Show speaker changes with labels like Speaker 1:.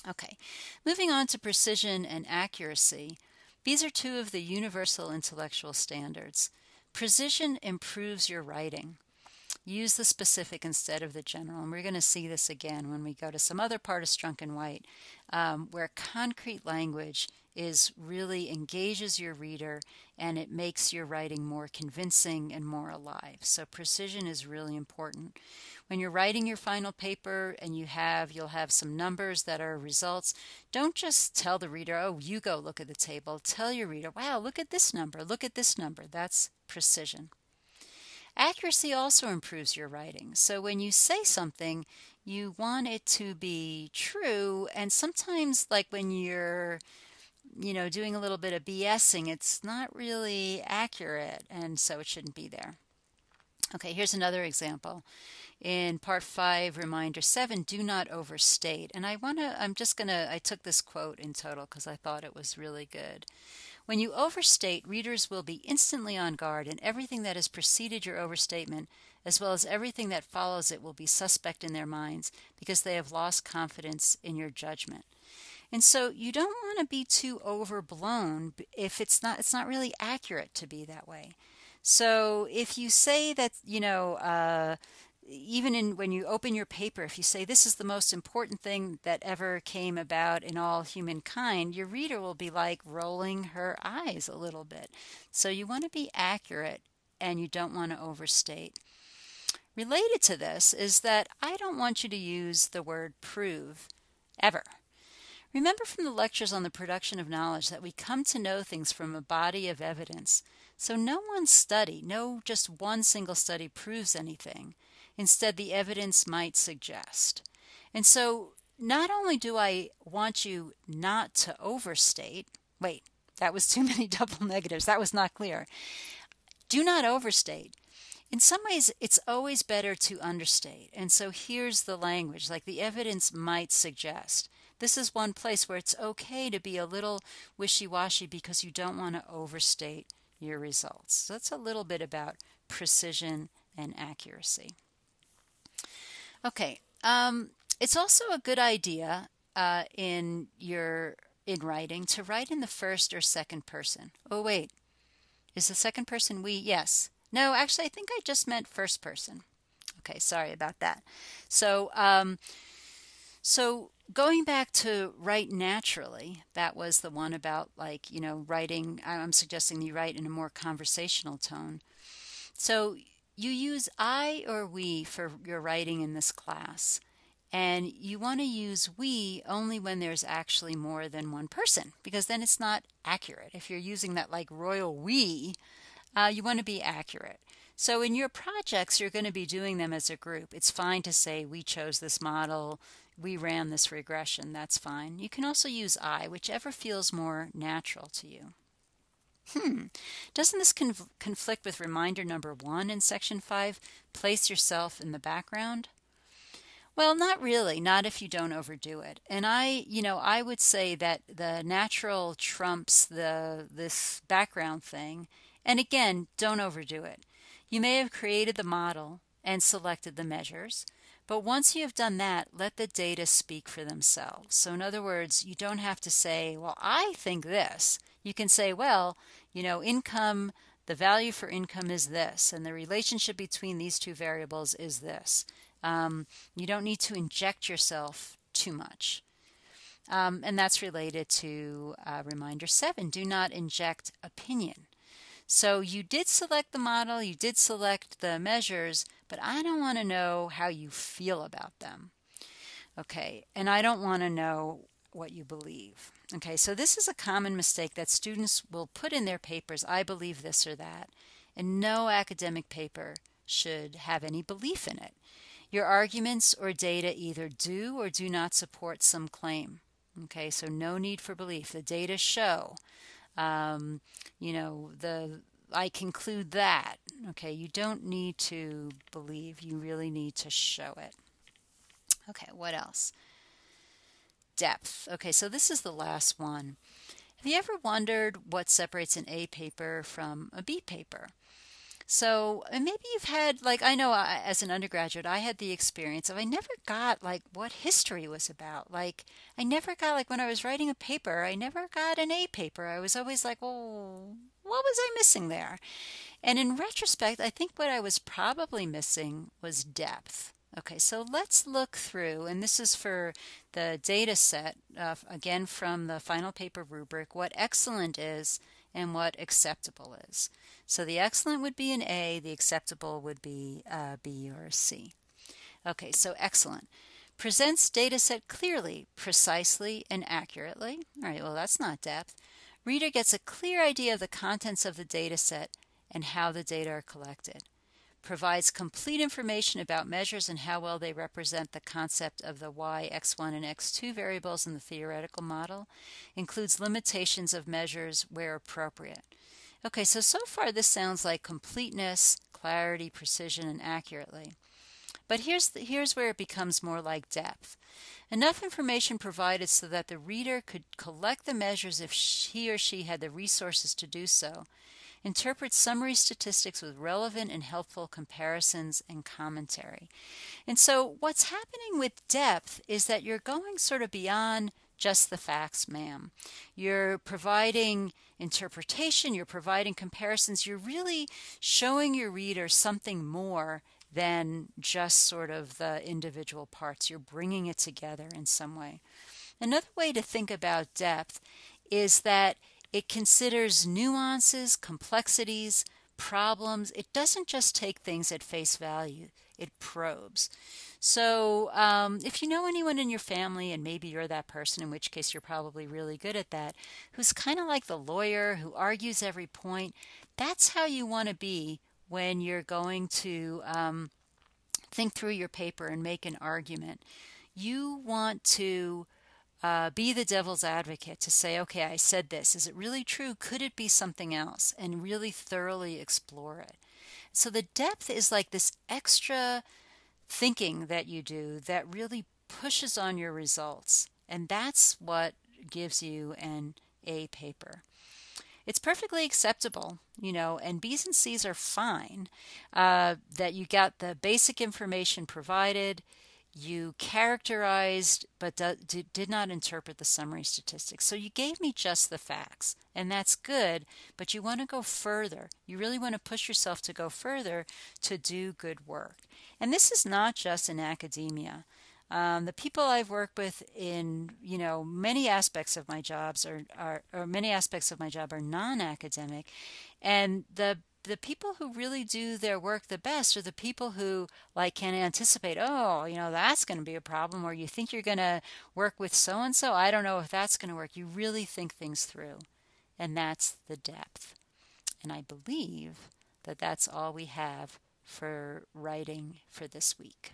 Speaker 1: Okay, moving on to precision and accuracy. These are two of the universal intellectual standards. Precision improves your writing. Use the specific instead of the general. And we're going to see this again when we go to some other part of Strunk and White, where concrete language really engages your reader and it makes your writing more convincing and more alive. So precision is really important. When you're writing your final paper and you'll have some numbers that are results, don't just tell the reader, oh, you go look at the table. Tell your reader, wow, look at this number, look at this number. That's precision. Accuracy also improves your writing. So when you say something, you want it to be true. And sometimes, like when you're, doing a little bit of BSing, it's not really accurate, and so it shouldn't be there. Okay, here's another example. In part 5, reminder 7, do not overstate. And I took this quote in total because I thought it was really good. When you overstate, readers will be instantly on guard, and everything that has preceded your overstatement, as well as everything that follows it, will be suspect in their minds because they have lost confidence in your judgment. And so you don't want to be too overblown if it's not really accurate to be that way. So if you say that, when you open your paper, if you say this is the most important thing that ever came about in all humankind, your reader will be like rolling her eyes a little bit. So you want to be accurate and you don't want to overstate. Related to this is that I don't want you to use the word prove ever. Remember from the lectures on the production of knowledge that we come to know things from a body of evidence. So no just one single study proves anything. Instead, the evidence might suggest. And so not only do I want you not to overstate, wait, that was too many double negatives. That was not clear. Do not overstate. In some ways, it's always better to understate. And so here's the language, like the evidence might suggest. This is one place where it's okay to be a little wishy-washy because you don't want to overstate your results. So that's a little bit about precision and accuracy. Okay, it's also a good idea in writing to write in the first or second person. Oh wait, is the second person we? Yes. No, actually, I think I just meant first person. Okay, sorry about that. So going back to write naturally, that was the one about writing. I'm suggesting you write in a more conversational tone. So you use I or we for your writing in this class, and you want to use we only when there's actually more than one person, because then it's not accurate. If you're using that like royal we, you want to be accurate. So in your projects, you're going to be doing them as a group. It's fine to say we chose this model, we ran this regression, that's fine. You can also use I, whichever feels more natural to you. Doesn't this conflict with reminder number 1 in section 5, place yourself in the background? Well, not really, not if you don't overdo it. And I would say that the natural trumps this background thing. And again, don't overdo it. You may have created the model and selected the measures, but once you have done that, let the data speak for themselves. So in other words, you don't have to say, well, I think this. You can say, well, income, the value for income is this, and the relationship between these two variables is this. You don't need to inject yourself too much. And that's related to reminder 7, do not inject opinion. So you did select the model, you did select the measures, but I don't want to know how you feel about them. Okay, and I don't want to know what you believe. Okay, so this is a common mistake that students will put in their papers, I believe this or that, and no academic paper should have any belief in it. Your arguments or data either do or do not support some claim. Okay, so no need for belief. The data show. I conclude that. Okay, you don't need to believe, you really need to show it. Okay, what else? Depth. Okay, so this is the last one. Have you ever wondered what separates an A paper from a B paper? So, and maybe you've had, like, I know as an undergraduate, I had the experience of I never got, like, what history was about. Like, I never got, like, when I was writing a paper, I never got an A paper. I was always like, well, what was I missing there? And in retrospect, I think what I was probably missing was depth. Okay, so let's look through, and this is for the data set, again from the final paper rubric, what excellent is and what acceptable is. So the excellent would be an A, the acceptable would be a B or a C. Okay, so excellent. Presents data set clearly, precisely, and accurately. All right, well, that's not depth. Reader gets a clear idea of the contents of the data set and how the data are collected. Provides complete information about measures and how well they represent the concept of the y, x1, and x2 variables in the theoretical model. Includes limitations of measures where appropriate. Okay, so far this sounds like completeness, clarity, precision, and accurately. But here's where it becomes more like depth. Enough information provided so that the reader could collect the measures if he or she had the resources to do so. Interpret summary statistics with relevant and helpful comparisons and commentary. And so what's happening with depth is that you're going sort of beyond just the facts, ma'am. You're providing interpretation, you're providing comparisons, you're really showing your reader something more than just sort of the individual parts. You're bringing it together in some way. Another way to think about depth is that it considers nuances, complexities, problems. It doesn't just take things at face value. It probes. So if you know anyone in your family, and maybe you're that person, in which case you're probably really good at that, who's kind of like the lawyer who argues every point, that's how you want to be when you're going to think through your paper and make an argument. You want to be the devil's advocate, to say, okay, I said this. Is it really true? Could it be something else? And really thoroughly explore it. So the depth is like this extra thinking that you do that really pushes on your results. And that's what gives you an A paper. It's perfectly acceptable, and B's and C's are fine, that you got the basic information provided, you characterized but did not interpret the summary statistics. So you gave me just the facts, and that's good, but you want to go further. You really want to push yourself to go further to do good work. And this is not just in academia. The people I've worked with in, many aspects of my jobs or many aspects of my job are non-academic, and the people who really do their work the best are the people who can anticipate, oh, that's going to be a problem, or you think you're going to work with so and so, I don't know if that's going to work. You really think things through, and that's the depth. And I believe that that's all we have for writing for this week.